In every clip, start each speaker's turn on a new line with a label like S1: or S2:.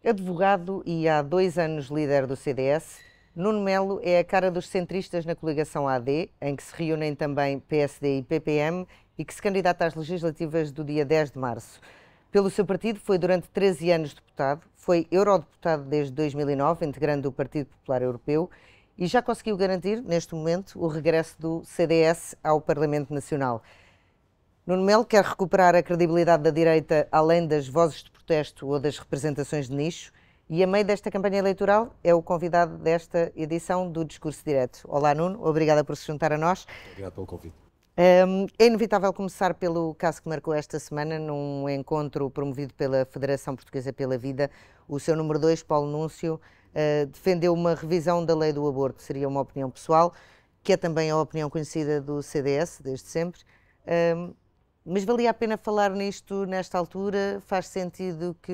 S1: Advogado e há 2 anos líder do CDS, Nuno Melo é a cara dos centristas na coligação AD, em que se reúnem também PSD e PPM e que se candidata às legislativas do dia 10 de março. Pelo seu partido, foi durante 13 anos deputado, foi eurodeputado desde 2009, integrando o Partido Popular Europeu, e já conseguiu garantir, neste momento, o regresso do CDS ao Parlamento Nacional. Nuno Melo quer recuperar a credibilidade da direita além das vozes de protesto ou das representações de nicho e, a meio desta campanha eleitoral, é o convidado desta edição do Discurso Direto. Olá, Nuno, obrigada por se juntar a nós.
S2: Obrigado pelo convite.
S1: É inevitável começar pelo caso que marcou esta semana, num encontro promovido pela Federação Portuguesa pela Vida. O seu número 2, Paulo Núncio, defendeu uma revisão da lei do aborto. Seria uma opinião pessoal, que é também a opinião conhecida do CDS, desde sempre. Mas valia a pena falar nisto nesta altura? Faz sentido que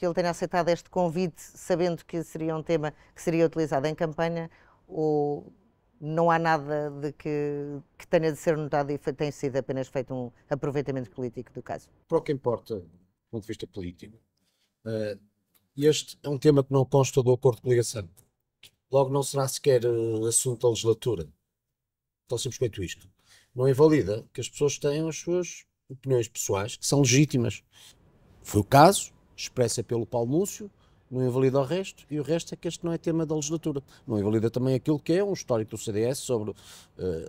S1: ele tenha aceitado este convite, sabendo que seria um tema que seria utilizado em campanha, ou não há nada de que tenha de ser notado e tem sido apenas feito um aproveitamento político do caso?
S2: Para o que importa, do ponto de vista político, este é um tema que não consta do acordo de coligação. Logo, não será sequer assunto da legislatura. Tão simples quanto isto. Não invalida que as pessoas tenham as suas opiniões pessoais, que são legítimas. Foi o caso, expressa pelo Paulo Núncio, não invalida o resto, e o resto é que este não é tema da legislatura. Não invalida também aquilo que é um histórico do CDS sobre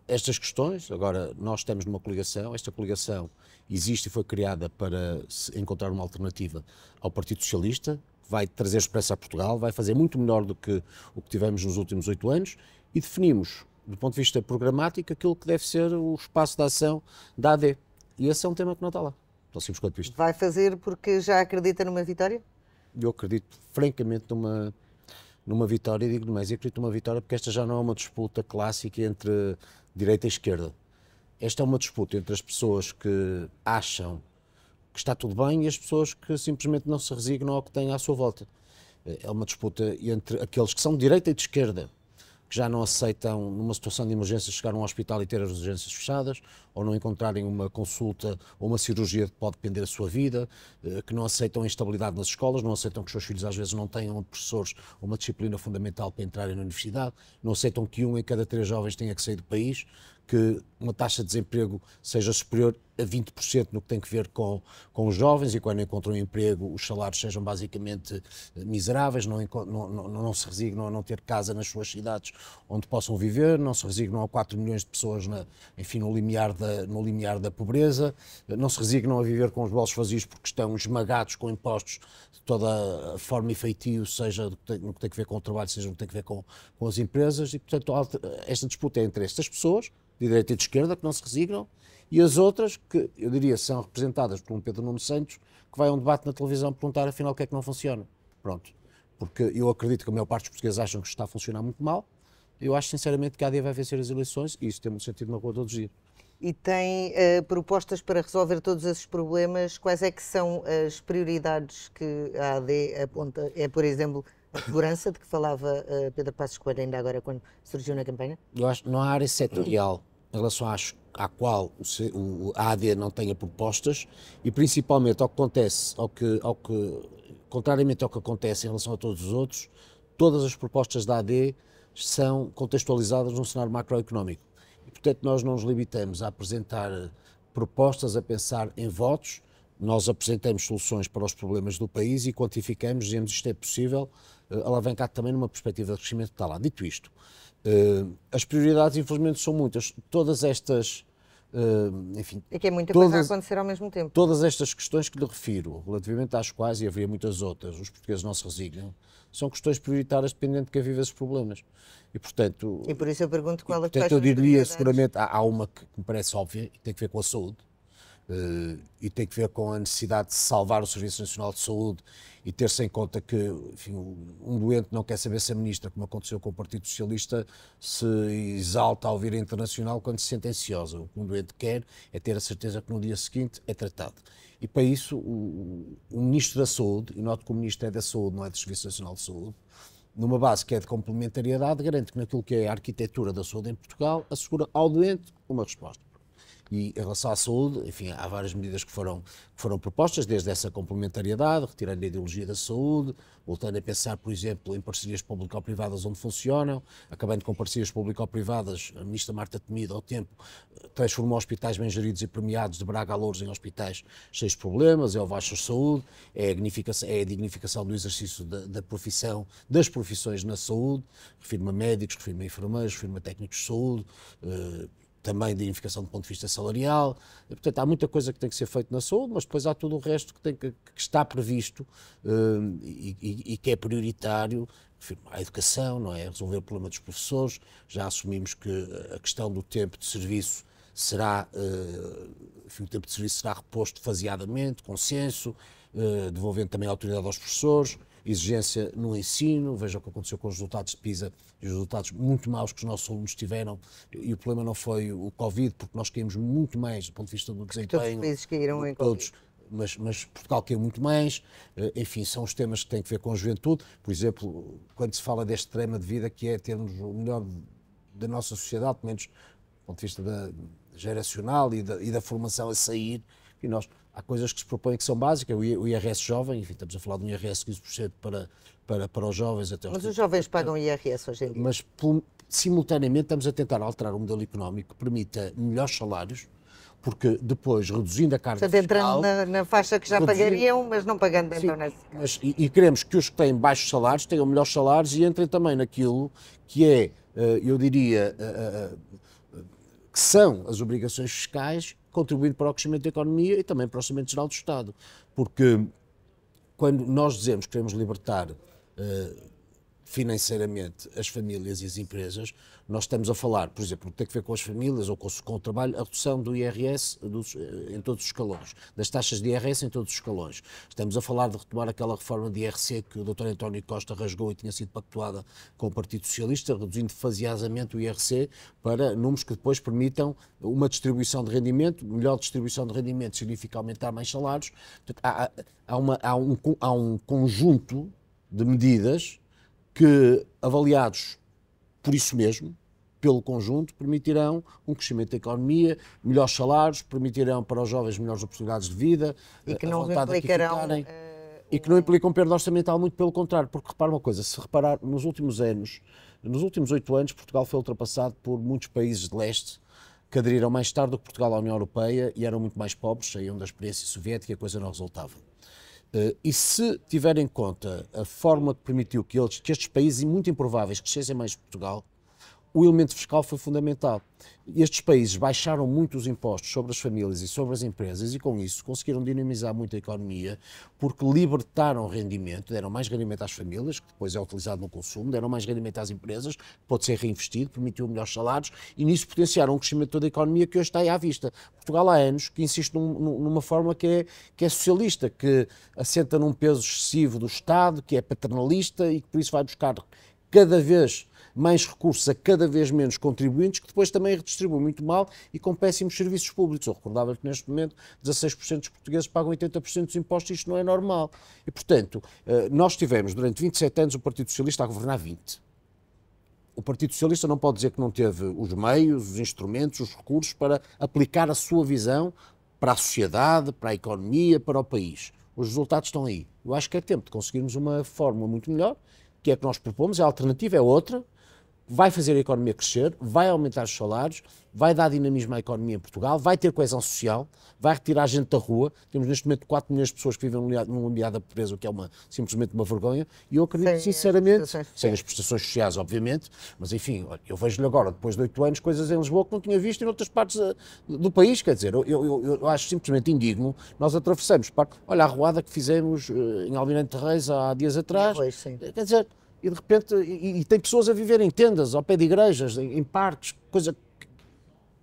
S2: estas questões. Agora, nós estamos numa coligação, esta coligação existe e foi criada para encontrar uma alternativa ao Partido Socialista, vai trazer expressa a Portugal, vai fazer muito melhor do que o que tivemos nos últimos 8 anos, e definimos, do ponto de vista programático, aquilo que deve ser o espaço de ação da AD. E esse é um tema que não está lá. Tão simples quanto isto.
S1: Vai fazer porque já acredita numa vitória?
S2: Eu acredito francamente numa vitória, e digo mais, eu acredito numa vitória porque esta já não é uma disputa clássica entre direita e esquerda. Esta é uma disputa entre as pessoas que acham que está tudo bem e as pessoas que simplesmente não se resignam ao que têm à sua volta. É uma disputa entre aqueles que são de direita e de esquerda, que já não aceitam, numa situação de emergência, chegar a um hospital e ter as urgências fechadas, ou não encontrarem uma consulta ou uma cirurgia que pode depender da sua vida, que não aceitam a instabilidade nas escolas, não aceitam que os seus filhos às vezes não tenham professores ou uma disciplina fundamental para entrarem na universidade, não aceitam que 1 em cada 3 jovens tenha que sair do país, que uma taxa de desemprego seja superior a 20% no que tem que ver com os jovens, e quando encontram um emprego os salários sejam basicamente miseráveis, não se resignam a não ter casa nas suas cidades onde possam viver, não se resignam a 4 milhões de pessoas enfim, no limiar da pobreza, não se resignam a viver com os bolsos vazios porque estão esmagados com impostos de toda a forma e feitio, seja no que tem que ver com o trabalho, seja no que tem que ver com as empresas, e portanto esta disputa é entre estas pessoas, de direita e de esquerda, que não se resignam, e as outras, que eu diria são representadas por um Pedro Nuno Santos, que vai a um debate na televisão perguntar afinal o que é que não funciona. Pronto. Porque eu acredito que a maior parte dos portugueses acham que está a funcionar muito mal. Eu acho sinceramente que a AD vai vencer as eleições e isso tem muito sentido na rua todos os dias.
S1: E tem propostas para resolver todos esses problemas? Quais é que são as prioridades que a AD aponta? É, por exemplo, a segurança, de que falava Pedro Passos Coelho ainda agora quando surgiu na campanha?
S2: Eu acho que não há área setorial em relação à qual a AD não tenha propostas, e principalmente ao que acontece, contrariamente ao que acontece em relação a todos os outros, todas as propostas da AD são contextualizadas num cenário macroeconómico. E, portanto, nós não nos limitamos a apresentar propostas, a pensar em votos. Nós apresentamos soluções para os problemas do país e quantificamos, dizemos isto é possível, alavancado também numa perspectiva de crescimento que está lá. Dito isto, as prioridades, infelizmente, são muitas. Todas estas, enfim...
S1: É que é muita coisa a acontecer ao mesmo tempo.
S2: Todas estas questões que lhe refiro, relativamente às quais, e havia muitas outras, os portugueses não se resignam, são questões prioritárias dependendo de quem vive esses problemas. E, portanto...
S1: E por isso eu pergunto qual é que
S2: eu diria, seguramente, há uma que me parece óbvia e tem que ver com a saúde. E tem que ver com a necessidade de salvar o Serviço Nacional de Saúde e ter-se em conta que, enfim, um doente não quer saber se a ministra, como aconteceu com o Partido Socialista, se exalta ao vir a internacional quando se sente ansiosa. O que um doente quer é ter a certeza que no dia seguinte é tratado. E para isso o Ministro da Saúde, e noto que o Ministro é da Saúde, não é do Serviço Nacional de Saúde, numa base que é de complementariedade, garante que naquilo que é a arquitetura da saúde em Portugal, assegura ao doente uma resposta. E em relação à saúde, enfim, há várias medidas que foram propostas, desde essa complementariedade, retirando a ideologia da saúde, voltando a pensar, por exemplo, em parcerias público-privadas onde funcionam, acabando com parcerias público-privadas. A ministra Marta Temido, ao tempo, transformou hospitais bem geridos e premiados de Braga a Louros em hospitais cheios de problemas, é o voucher de saúde, é a dignificação do exercício da profissão, das profissões na saúde, refiro-me a médicos, refiro-me a enfermeiros, refiro-me a técnicos de saúde, também de dignificação do ponto de vista salarial. Portanto, há muita coisa que tem que ser feita na saúde, mas depois há tudo o resto que está previsto e que é prioritário. A educação, não é? Resolver o problema dos professores. Já assumimos que a questão do tempo de serviço será, o tempo de serviço será reposto faseadamente, consenso, devolvendo também a autoridade aos professores, exigência no ensino. Veja o que aconteceu com os resultados de PISA, e os resultados muito maus que os nossos alunos tiveram, e o problema não foi o Covid, porque nós caímos muito mais do ponto de vista do desempenho.
S1: Todos os países caíram em Covid.
S2: Mas Portugal caiu muito mais. Enfim, são os temas que têm que ver com a juventude. Por exemplo, quando se fala deste drama de vida, que é termos o melhor da nossa sociedade, pelo menos do ponto de vista geracional e da formação a sair, e há coisas que se propõem que são básicas. O IRS jovem, enfim, estamos a falar de um IRS 15% para os jovens até aos...
S1: Mas os jovens pagam IRS hoje em dia.
S2: Mas, simultaneamente, estamos a tentar alterar um modelo económico que permita melhores salários, porque depois, reduzindo a carga
S1: fiscal...
S2: entrando
S1: na faixa que já pagariam, mas não pagando então nessa...
S2: E queremos que os que têm baixos salários tenham melhores salários e entrem também naquilo que é, eu diria, que são as obrigações fiscais, contribuindo para o crescimento da economia e também para o Orçamento Geral do Estado. Porque quando nós dizemos que queremos libertar financeiramente as famílias e as empresas, nós estamos a falar, por exemplo, tem que ver com as famílias ou com o trabalho, a redução do IRS em todos os escalões, das taxas de IRS em todos os escalões. Estamos a falar de retomar aquela reforma de IRC que o Dr. António Costa rasgou e tinha sido pactuada com o Partido Socialista, reduzindo faseadamente o IRC para números que depois permitam uma distribuição de rendimento. Melhor distribuição de rendimento significa aumentar mais salários. Portanto, há um conjunto de medidas que, avaliados por isso mesmo, pelo conjunto, permitirão um crescimento da economia, melhores salários, permitirão para os jovens melhores oportunidades de vida,
S1: e que não implicarão...
S2: E que não implicam perda orçamental, muito pelo contrário, porque repara uma coisa, se reparar, nos últimos 8 anos, Portugal foi ultrapassado por muitos países de leste que aderiram mais tarde do que Portugal à União Europeia e eram muito mais pobres, saíam da experiência soviética e a coisa não resultava. E se tiver em conta a forma que permitiu que estes países muito improváveis crescessem mais que Portugal, o elemento fiscal foi fundamental. Estes países baixaram muito os impostos sobre as famílias e sobre as empresas e, com isso, conseguiram dinamizar muito a economia porque libertaram rendimento, deram mais rendimento às famílias, que depois é utilizado no consumo, deram mais rendimento às empresas, que pode ser reinvestido, permitiu melhores salários e, nisso, potenciaram um crescimento de toda a economia que hoje está aí à vista. Portugal há anos que insiste numa forma que é socialista, que assenta num peso excessivo do Estado, que é paternalista e que, por isso, vai buscar cada vez mais recursos a cada vez menos contribuintes, que depois também redistribuem muito mal e com péssimos serviços públicos. Eu recordava que neste momento 16% dos portugueses pagam 80% dos impostos e isto não é normal. E, portanto, nós tivemos durante 27 anos o Partido Socialista a governar 20. O Partido Socialista não pode dizer que não teve os meios, os instrumentos, os recursos para aplicar a sua visão para a sociedade, para a economia, para o país. Os resultados estão aí. Eu acho que é tempo de conseguirmos uma fórmula muito melhor, que é a que nós propomos, a alternativa é outra, vai fazer a economia crescer, vai aumentar os salários, vai dar dinamismo à economia em Portugal, vai ter coesão social, vai retirar a gente da rua. Temos neste momento 4 milhões de pessoas que vivem num limiar da pobreza, o que é simplesmente uma vergonha, e eu acredito sinceramente, sem as prestações sociais, obviamente, mas enfim, eu vejo-lhe agora, depois de 8 anos, coisas em Lisboa que não tinha visto em outras partes do país, quer dizer, eu acho simplesmente indigno. Nós atravessamos, olha a arruada que fizemos em Almirante de Reis há dias atrás, quer dizer, e de repente, e tem pessoas a viver em tendas, ao pé de igrejas, em parques, coisa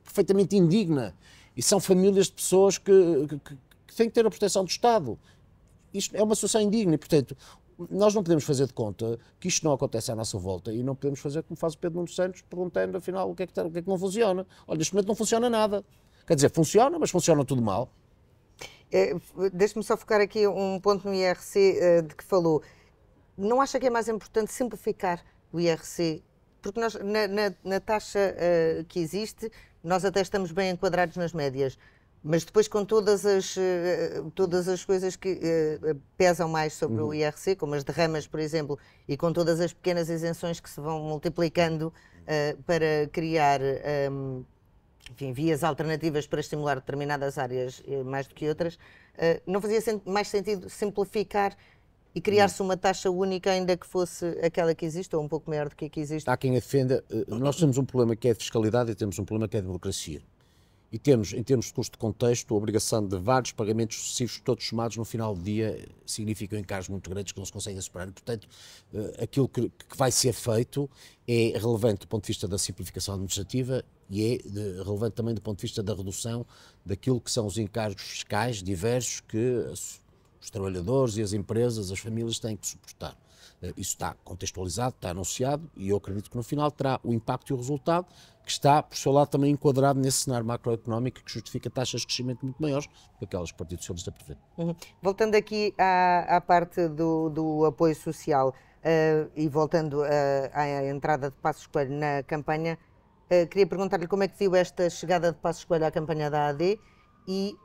S2: perfeitamente indigna. E são famílias de pessoas que têm que ter a proteção do Estado. Isto é uma situação indigna e, portanto, nós não podemos fazer de conta que isto não acontece à nossa volta e não podemos fazer como faz o Pedro Nuno Santos, perguntando, afinal, o que é que não funciona. Olha, neste momento não funciona nada. Quer dizer, funciona, mas funciona tudo mal.
S1: Deixe-me só focar aqui um ponto no IRC de que falou. Não acha que é mais importante simplificar o IRC? Porque nós, na taxa que existe, nós até estamos bem enquadrados nas médias, mas depois com todas as coisas que pesam mais sobre o IRC, como as derramas, por exemplo, e com todas as pequenas isenções que se vão multiplicando para criar enfim, vias alternativas para estimular determinadas áreas mais do que outras, não fazia mais sentido simplificar e criar-se uma taxa única, ainda que fosse aquela que existe, ou um pouco maior do que a que existe?
S2: Há quem defenda. Nós temos um problema que é de fiscalidade e temos um problema que é de burocracia. E temos, em termos de custo de contexto, a obrigação de vários pagamentos sucessivos, todos somados no final do dia, significam encargos muito grandes que não se conseguem superar. Portanto, aquilo que vai ser feito é relevante do ponto de vista da simplificação administrativa e é relevante também do ponto de vista da redução daquilo que são os encargos fiscais diversos que os trabalhadores e as empresas, as famílias têm que suportar. Isso está contextualizado, está anunciado e eu acredito que no final terá o impacto e o resultado que está, por seu lado, também enquadrado nesse cenário macroeconómico que justifica taxas de crescimento muito maiores do que aquelas que o Partido Socialista prevê.
S1: Voltando aqui à parte do apoio social e voltando à entrada de Passos Coelho na campanha, queria perguntar-lhe como é que viu esta chegada de Passos Coelho à campanha da AD e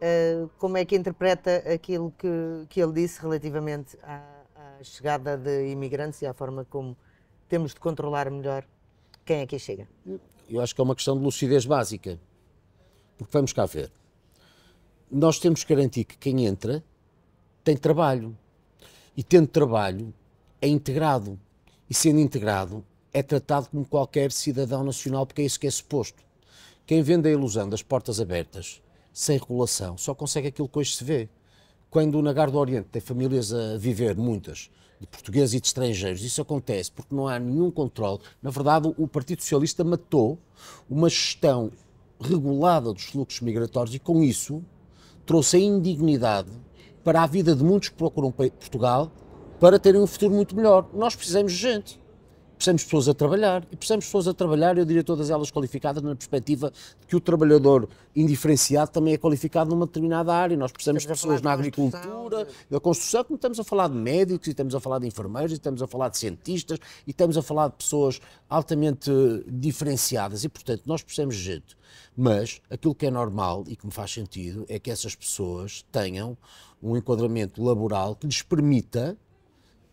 S1: como é que interpreta aquilo que ele disse relativamente à chegada de imigrantes e à forma como temos de controlar melhor quem é que chega.
S2: Eu acho que é uma questão de lucidez básica, porque vamos cá ver. Nós temos que garantir que quem entra tem trabalho e tendo trabalho é integrado e sendo integrado é tratado como qualquer cidadão nacional, porque é isso que é suposto. Quem vende a ilusão das portas abertas sem regulação só consegue aquilo que hoje se vê. Quando na Gar do Oriente tem famílias a viver, muitas, de portugueses e de estrangeiros, isso acontece porque não há nenhum controle. Na verdade, o Partido Socialista matou uma gestão regulada dos fluxos migratórios e, com isso, trouxe a indignidade para a vida de muitos que procuram Portugal para terem um futuro muito melhor. Nós precisamos de gente. Precisamos de pessoas a trabalhar, e precisamos de pessoas a trabalhar, eu diria todas elas qualificadas na perspectiva de que o trabalhador indiferenciado também é qualificado numa determinada área. Nós precisamos de pessoas na agricultura, da construção, como estamos a falar de médicos, e estamos a falar de enfermeiros, e estamos a falar de cientistas, e estamos a falar de pessoas altamente diferenciadas, e portanto nós precisamos de gente. Mas aquilo que é normal e que me faz sentido é que essas pessoas tenham um enquadramento laboral que lhes permita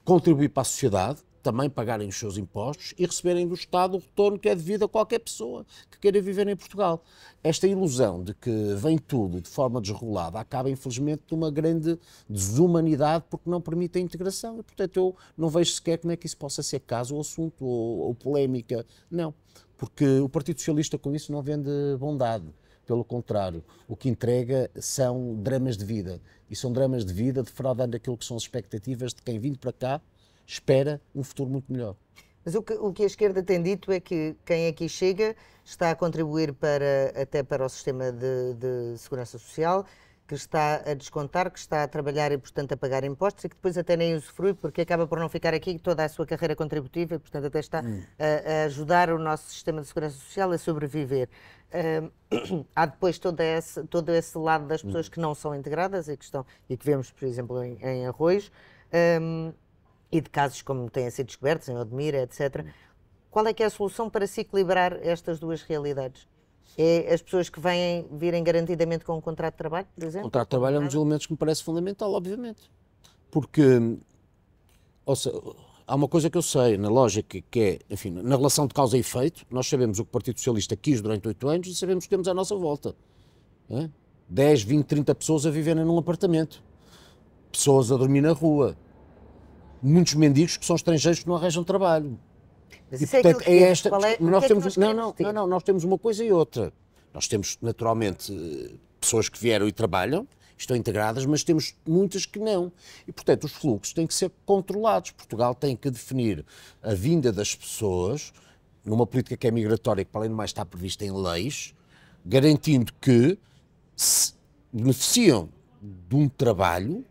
S2: contribuir para a sociedade, também pagarem os seus impostos e receberem do Estado o retorno que é devido a qualquer pessoa que queira viver em Portugal. Esta ilusão de que vem tudo de forma desregulada acaba, infelizmente, numa grande desumanidade porque não permite a integração. E, portanto, eu não vejo sequer como é que isso possa ser caso ou assunto ou polémica. Não, porque o Partido Socialista com isso não vende bondade. Pelo contrário, o que entrega são dramas de vida. E são dramas de vida defraudando aquilo que são as expectativas de quem vindo para cá espera um futuro muito melhor.
S1: Mas o que a esquerda tem dito é que quem aqui chega está a contribuir até para o sistema de segurança social, que está a descontar, que está a trabalhar e, portanto, a pagar impostos e que depois até nem usufrui, porque acaba por não ficar aqui toda a sua carreira contributiva e, portanto, até está a ajudar o nosso sistema de segurança social a sobreviver. Há depois todo esse lado das pessoas que não são integradas e que vemos, por exemplo, em Arroios, e de casos como têm sido descobertos em Odmira, etc. Qual é que é a solução para se equilibrar estas duas realidades? É as pessoas que virem garantidamente com um contrato de trabalho, por exemplo?
S2: O contrato de trabalho é um dos elementos que me parece fundamental, obviamente. Porque, ou seja, há uma coisa que eu sei, na lógica, que é, enfim, na relação de causa e efeito, nós sabemos o que o Partido Socialista quis durante 8 anos e sabemos que temos à nossa volta. 10, 20, 30 pessoas a viverem num apartamento. Pessoas a dormir na rua. Muitos mendigos que são estrangeiros que não arranjam trabalho.
S1: Mas
S2: e
S1: isso
S2: portanto
S1: é
S2: esta. Nós temos não, nós temos uma coisa e outra. Nós temos naturalmente pessoas que vieram e trabalham, estão integradas, mas temos muitas que não. E portanto os fluxos têm que ser controlados. Portugal tem que definir a vinda das pessoas numa política que é migratória, que para além do mais está prevista em leis, garantindo que se beneficiam de um trabalho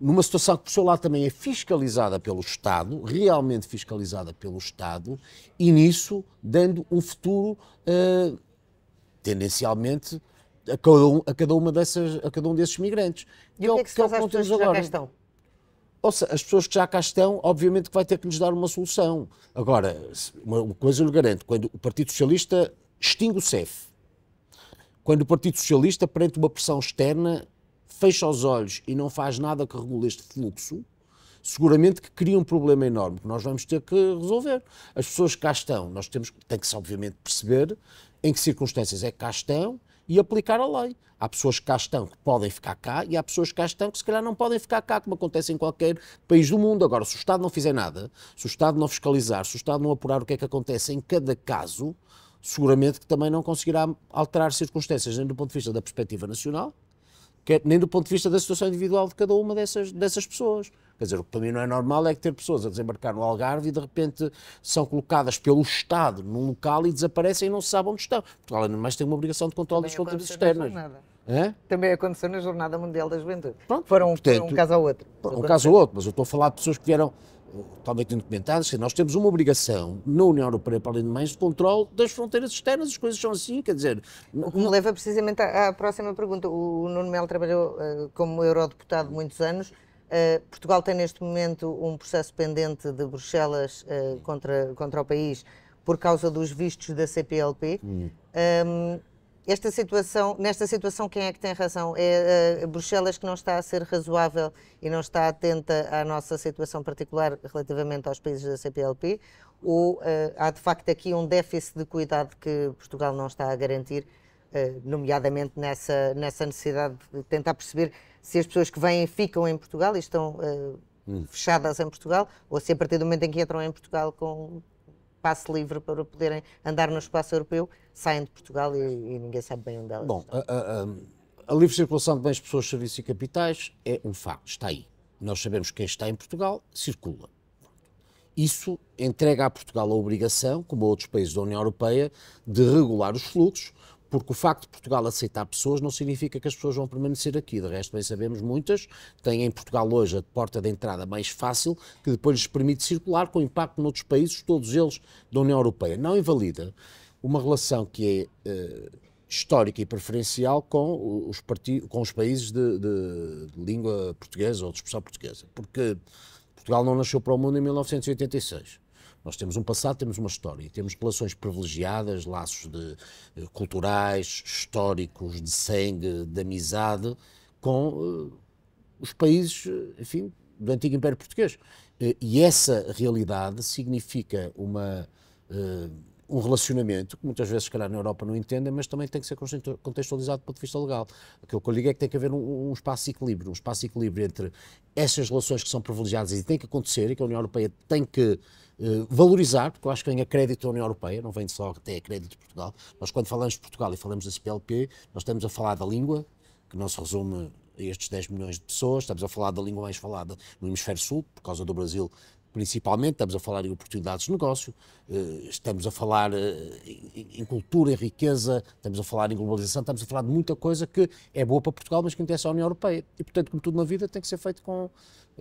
S2: numa situação que, por seu lado, também é fiscalizada pelo Estado, realmente fiscalizada pelo Estado, e nisso dando um futuro, tendencialmente, a cada um desses migrantes.
S1: E o que é que se faz às pessoas que já cá estão?
S2: Ou seja, as pessoas que já cá estão, obviamente que vai ter que lhes dar uma solução. Agora, uma coisa eu lhe garanto, quando o Partido Socialista extingue o CEF, Quando o Partido Socialista, perante uma pressão externa, fecha os olhos e não faz nada que regule este fluxo, seguramente que cria um problema enorme que nós vamos ter que resolver. As pessoas que cá estão, tem que se obviamente perceber em que circunstâncias é que cá estão e aplicar a lei. Há pessoas que cá estão que podem ficar cá e há pessoas que cá estão que se calhar não podem ficar cá, como acontece em qualquer país do mundo. Agora, se o Estado não fizer nada, se o Estado não fiscalizar, se o Estado não apurar o que é que acontece em cada caso, seguramente que também não conseguirá alterar circunstâncias, nem do ponto de vista da perspectiva nacional, nem do ponto de vista da situação individual de cada uma dessas pessoas. Quer dizer, o que para mim não é normal é que ter pessoas a desembarcar no Algarve e de repente são colocadas pelo Estado num local e desaparecem e não se sabe onde estão. Portugal, além de mais, tem uma obrigação de controle das fronteiras externas.
S1: Também aconteceu na Jornada Mundial da Juventude.
S2: Pronto,
S1: foram um caso ao outro.
S2: Um caso ao outro, mas eu estou a falar de pessoas que vieram totalmente indocumentadas. Nós temos uma obrigação na União Europeia, para além de mais, de controle das fronteiras externas. As coisas são assim, quer dizer...
S1: O que me leva precisamente à próxima pergunta. O Nuno Melo trabalhou como eurodeputado muitos anos. Portugal tem neste momento um processo pendente de Bruxelas contra o país por causa dos vistos da CPLP. Nesta situação, quem é que tem razão? É Bruxelas que não está a ser razoável e não está atenta à nossa situação particular relativamente aos países da CPLP? Ou há de facto aqui um déficit de cuidado que Portugal não está a garantir, nomeadamente nessa necessidade de tentar perceber se as pessoas que vêm ficam em Portugal e estão fechadas em Portugal, ou se a partir do momento em que entram em Portugal com passe livre para poderem andar no espaço europeu, saem de Portugal e ninguém sabe bem onde elas
S2: Bom,
S1: estão.
S2: a livre circulação de bens, pessoas, serviços e capitais é um facto, está aí. Nós sabemos que quem está em Portugal circula. Isso entrega a Portugal a obrigação, como a outros países da União Europeia, de regular os fluxos, porque o facto de Portugal aceitar pessoas não significa que as pessoas vão permanecer aqui. De resto, bem sabemos, muitas têm em Portugal hoje a porta de entrada mais fácil, que depois lhes permite circular com impacto noutros países, todos eles da União Europeia. Não invalida uma relação que é histórica e preferencial com os países de língua portuguesa ou de expressão portuguesa, porque Portugal não nasceu para o mundo em 1986. Nós temos um passado, temos uma história, temos relações privilegiadas, laços culturais, históricos, de sangue, de amizade, com os países, enfim, do antigo Império Português. E essa realidade significa um relacionamento que muitas vezes, se calhar, na Europa não entendem, mas também tem que ser contextualizado do ponto de vista legal. Aquilo que eu digo é que tem que haver um espaço de equilíbrio, entre essas relações que são privilegiadas e têm que acontecer, e que a União Europeia tem que valorizar, porque eu acho que vem a crédito da União Europeia, não vem só até a crédito de Portugal. Nós, quando falamos de Portugal e falamos da CPLP, nós estamos a falar da língua, que não se resume a estes 10 milhões de pessoas, estamos a falar da língua mais falada no Hemisfério Sul, por causa do Brasil principalmente, estamos a falar em oportunidades de negócio, estamos a falar em cultura, em riqueza, estamos a falar em globalização, estamos a falar de muita coisa que é boa para Portugal, mas que interessa à União Europeia. E, portanto, como tudo na vida, tem que ser feito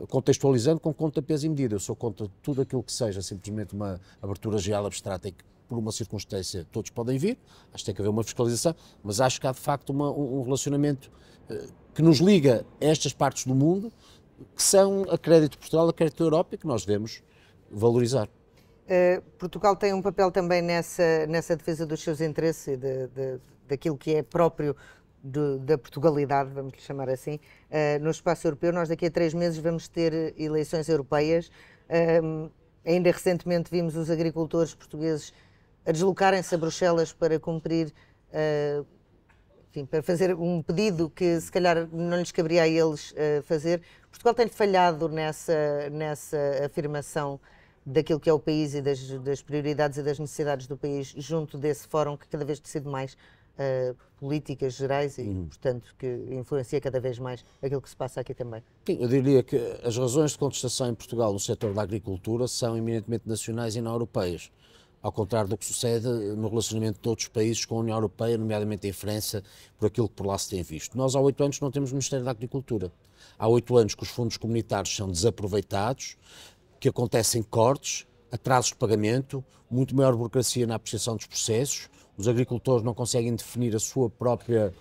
S2: contextualizando, com conta, peso e medida. Eu sou contra tudo aquilo que seja simplesmente uma abertura geral abstrata e que, por uma circunstância, todos podem vir. Acho que tem que haver uma fiscalização, mas acho que há, de facto, um relacionamento que nos liga a estas partes do mundo, que são a crédito de Portugal, a crédito da Europa, e que nós devemos valorizar.
S1: Portugal tem um papel também nessa defesa dos seus interesses e daquilo que é próprio da Portugalidade, vamos lhe chamar assim, no espaço europeu. Nós daqui a 3 meses vamos ter eleições europeias. Ainda recentemente vimos os agricultores portugueses a deslocarem-se a Bruxelas para cumprir, enfim, para fazer um pedido que se calhar não lhes caberia a eles fazer. Portugal tem falhado nessa afirmação daquilo que é o país e das prioridades e das necessidades do país junto desse fórum que cada vez decide mais políticas gerais e, portanto, que influencia cada vez mais aquilo que se passa aqui também.
S2: Sim, eu diria que as razões de contestação em Portugal no setor da agricultura são eminentemente nacionais e não europeias, ao contrário do que sucede no relacionamento de outros países com a União Europeia, nomeadamente em França, por aquilo que por lá se tem visto. Nós há 8 anos não temos Ministério da Agricultura. Há 8 anos que os fundos comunitários são desaproveitados, que acontecem cortes, atrasos de pagamento, muito maior burocracia na apreciação dos processos, os agricultores não conseguem definir a sua própria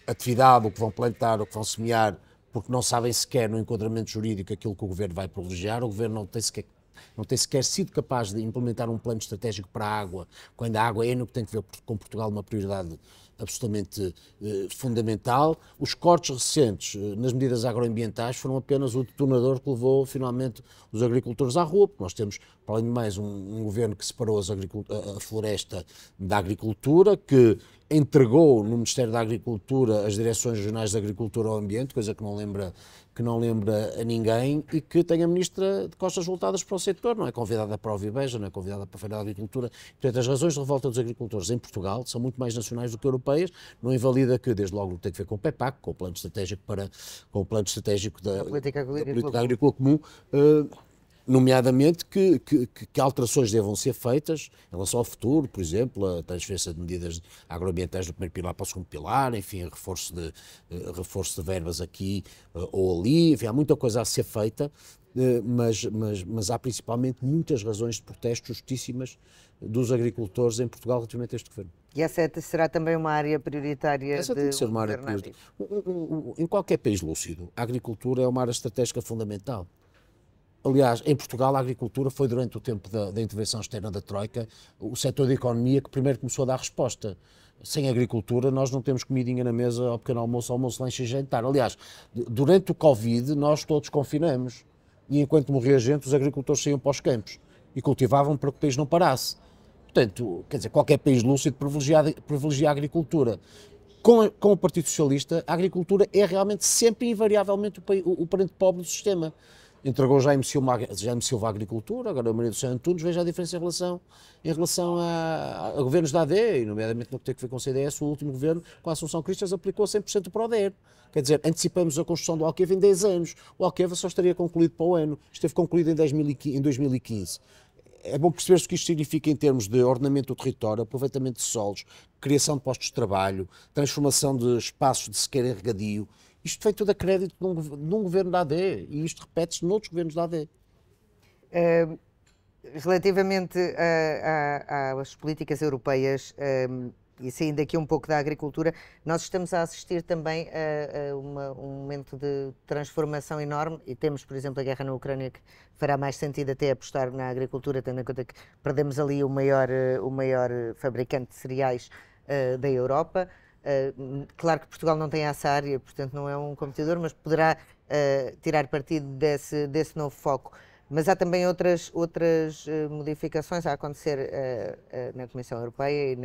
S2: atividade, o que vão plantar, o que vão semear, porque não sabem sequer no enquadramento jurídico aquilo que o Governo vai privilegiar, o Governo não tem sequer não tem sequer sido capaz de implementar um plano estratégico para a água, quando a água é no que tem que ver com Portugal uma prioridade absolutamente fundamental. Os cortes recentes nas medidas agroambientais foram apenas o detonador que levou finalmente os agricultores à rua, porque nós temos, para além de mais, um governo que separou a floresta da agricultura, que entregou no Ministério da Agricultura as direções regionais de Agricultura ao Ambiente, coisa que não lembra a ninguém, e que tem a ministra de costas voltadas para o setor, não é convidada para o Viveja, não é convidada para a Feira da Agricultura. Portanto, as razões de revolta dos agricultores em Portugal são muito mais nacionais do que europeias, não invalida que, desde logo, tem que ver com o PEPAC, com o plano estratégico da Política Agrícola Comum, nomeadamente que alterações devam ser feitas em relação ao futuro, por exemplo, a transferência de medidas agroambientais do primeiro pilar para o segundo pilar, enfim, reforço de verbas aqui ou ali, enfim, há muita coisa a ser feita, mas há principalmente muitas razões de protesto justíssimas dos agricultores em Portugal relativamente a este governo.
S1: E essa será também uma área prioritária
S2: essa tem que ser uma área prioritária. Em qualquer país lúcido, a agricultura é uma área estratégica fundamental. Aliás, em Portugal, a agricultura foi, durante o tempo da intervenção externa da Troika, o setor da economia que primeiro começou a dar resposta. Sem agricultura, nós não temos comidinha na mesa ao pequeno almoço, lanche e jantar. Aliás, durante o Covid, nós todos confinamos. E enquanto morria gente, os agricultores saíam para os campos e cultivavam para que o país não parasse. Portanto, quer dizer, qualquer país lúcido privilegia a agricultura. Com o Partido Socialista, a agricultura é realmente sempre e invariavelmente o parente pobre do sistema. Entregou Jaime Silva à agricultura, agora o Maria do Céu Antunes, veja a diferença em relação a governos da AD, e nomeadamente no que tem a ver com o CDS, o último governo, com a Assunção Cristas, aplicou 100% para o DER. Quer dizer, antecipamos a construção do Alqueva em 10 anos. O Alqueva só estaria concluído para o ano. Esteve concluído em 2015. É bom perceber-se o que isto significa em termos de ordenamento do território, aproveitamento de solos, criação de postos de trabalho, transformação de espaços de sequeiro em regadio. Isto foi tudo a crédito de um governo da AD, e isto repete-se noutros governos da AD.
S1: Relativamente às políticas europeias, e saindo aqui um pouco da agricultura, nós estamos a assistir também a um momento de transformação enorme, e temos, por exemplo, a guerra na Ucrânia, que fará mais sentido até apostar na agricultura, tendo em conta que perdemos ali o maior fabricante de cereais da Europa. Claro que Portugal não tem essa área, portanto não é um competidor, mas poderá tirar partido desse novo foco. Mas há também outras modificações a acontecer na Comissão Europeia e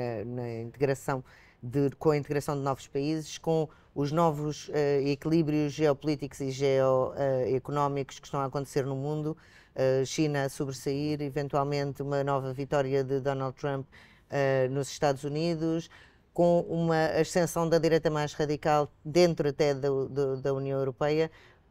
S1: com a integração de novos países, com os novos equilíbrios geopolíticos e geoeconómicos que estão a acontecer no mundo, China a sobressair, eventualmente uma nova vitória de Donald Trump nos Estados Unidos, com uma ascensão da direita mais radical dentro até da União Europeia.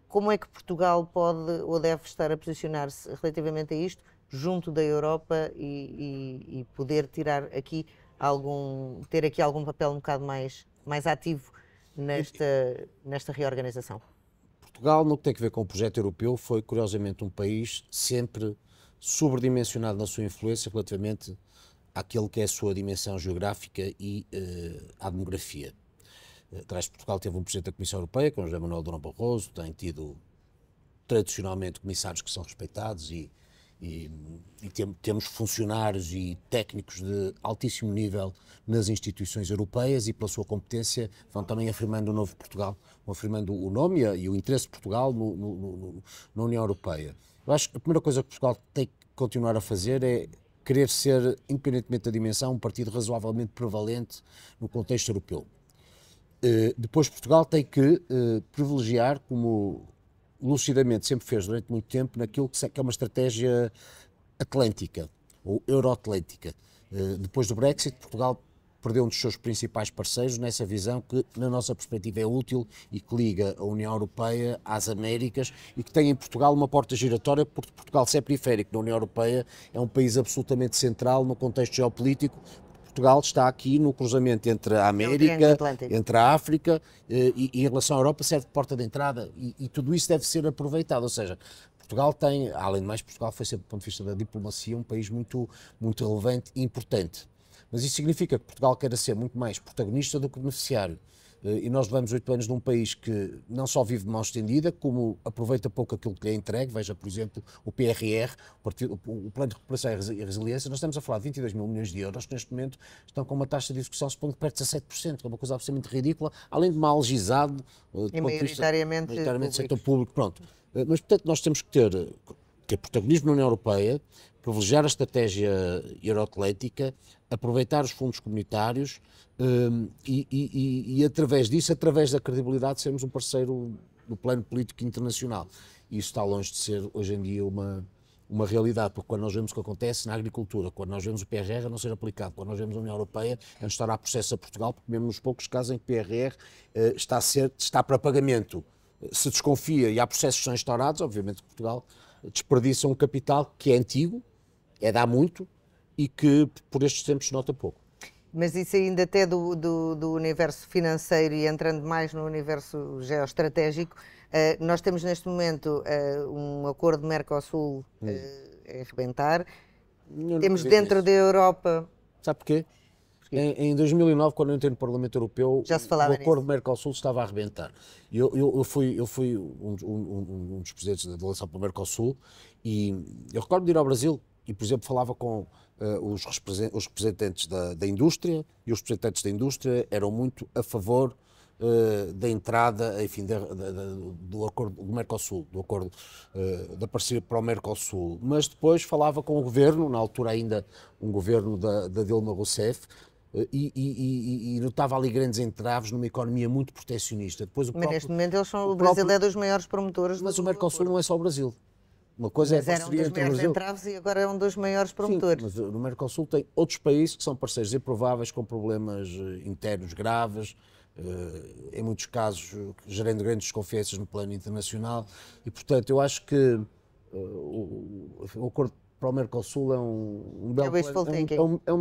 S1: Como é que Portugal pode ou deve estar a posicionar-se relativamente a isto, junto da Europa, e poder ter aqui algum papel um bocado mais ativo nesta reorganização?
S2: Portugal, no que tem a ver com o projeto europeu, foi curiosamente um país sempre sobredimensionado na sua influência relativamente àquele que é a sua dimensão geográfica e à demografia. Portugal teve um presidente da Comissão Europeia, com José Manuel Durão Barroso, tem tido tradicionalmente comissários que são respeitados e temos funcionários e técnicos de altíssimo nível nas instituições europeias, e pela sua competência vão também afirmando o novo Portugal, vão afirmando o nome e o interesse de Portugal na União Europeia. Eu acho que a primeira coisa que Portugal tem que continuar a fazer é querer ser, independentemente da dimensão, um partido razoavelmente prevalente no contexto europeu. Depois Portugal tem que privilegiar, como lucidamente sempre fez durante muito tempo, naquilo que é uma estratégia atlântica, ou euro-atlântica. Depois do Brexit, Portugal perdeu um dos seus principais parceiros nessa visão que, na nossa perspectiva, é útil e que liga a União Europeia às Américas, e que tem em Portugal uma porta giratória, porque Portugal, se é periférico na União Europeia, é um país absolutamente central no contexto geopolítico. Portugal está aqui no cruzamento entre a América, entre a África, e em relação à Europa serve de porta de entrada, e tudo isso deve ser aproveitado. Ou seja, Portugal tem, além de mais, Portugal foi sempre, do ponto de vista da diplomacia, um país muito, muito relevante e importante. Mas isso significa que Portugal quer ser muito mais protagonista do que beneficiário. E nós levamos 8 anos num país que não só vive de mão estendida, como aproveita pouco aquilo que lhe é entregue. Veja, por exemplo, o PRR, o Plano de Recuperação e Resiliência. Nós estamos a falar de 22 mil milhões de euros, que neste momento estão com uma taxa de execução supondo que perto de 17%, que é uma coisa absolutamente ridícula, além de mal legislado,
S1: E maioritariamente
S2: setor público. Pronto. Mas, portanto, nós temos que ter protagonismo na União Europeia, privilegiar a estratégia euroatlântica, aproveitar os fundos comunitários e através disso, através da credibilidade, sermos um parceiro no plano político internacional. E isso está longe de ser, hoje em dia, uma realidade, porque quando nós vemos o que acontece na agricultura, quando nós vemos o PRR a não ser aplicado, quando nós vemos a União Europeia a não estar a processo a Portugal, porque mesmo nos poucos casos em que o PRR está para pagamento, se desconfia e há processos que são instaurados, obviamente que Portugal desperdiça um capital que é antigo, é de há muito e que por estes tempos se nota pouco.
S1: Mas isso ainda até do universo financeiro e entrando mais no universo geoestratégico, nós temos neste momento um acordo Mercosul a arrebentar, temos dentro da Europa...
S2: Sabe porquê? Em 2009, quando eu entrei no Parlamento Europeu, o acordo Mercosul estava a arrebentar. Eu fui um dos presidentes da delegação para o Mercosul e eu recordo de ir ao Brasil e, por exemplo, falava com os representantes da indústria e os representantes da indústria eram muito a favor da entrada, enfim, do acordo do Mercosul, do acordo da parceria para o Mercosul. Mas depois falava com o governo, na altura ainda um governo da Dilma Rousseff, e notava ali grandes entraves numa economia muito protecionista.
S1: Mas neste momento o Brasil é dos maiores promotores.
S2: Mas o Mercosul não é só o Brasil. Uma coisa é a parceria entre o Brasil.
S1: Eram um dos maiores entraves e agora é um dos maiores promotores.
S2: Sim, mas no Mercosul tem outros países que são parceiros improváveis, com problemas internos graves, em muitos casos gerando grandes desconfianças no plano internacional. E, portanto, eu acho que o acordo para o Mercosul é um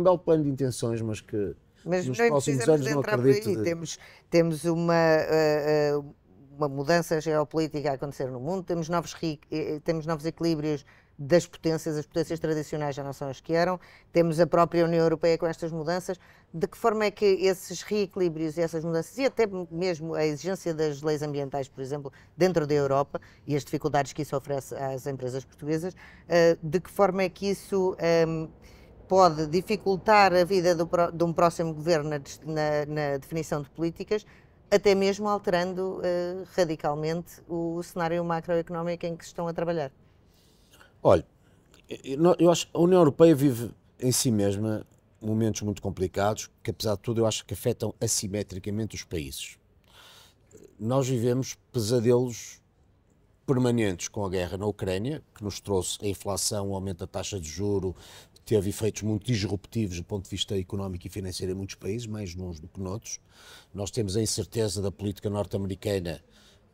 S2: belo plano de intenções, mas que nos próximos anos não acredito.
S1: Temos uma mudança geopolítica a acontecer no mundo, temos novos equilíbrios das potências, as potências tradicionais já não são as que eram, temos a própria União Europeia com estas mudanças. De que forma é que esses reequilíbrios e essas mudanças, e até mesmo a exigência das leis ambientais, por exemplo, dentro da Europa, e as dificuldades que isso oferece às empresas portuguesas, de que forma é que isso pode dificultar a vida de um próximo governo na definição de políticas, até mesmo alterando radicalmente o cenário macroeconómico em que estão a trabalhar?
S2: Olha, eu acho que a União Europeia vive em si mesma momentos muito complicados, que apesar de tudo eu acho que afetam assimetricamente os países. Nós vivemos pesadelos permanentes com a guerra na Ucrânia, que nos trouxe a inflação, o aumento da taxa de juro, teve efeitos muito disruptivos do ponto de vista económico e financeiro em muitos países, mais uns do que noutros. Nós temos a incerteza da política norte-americana,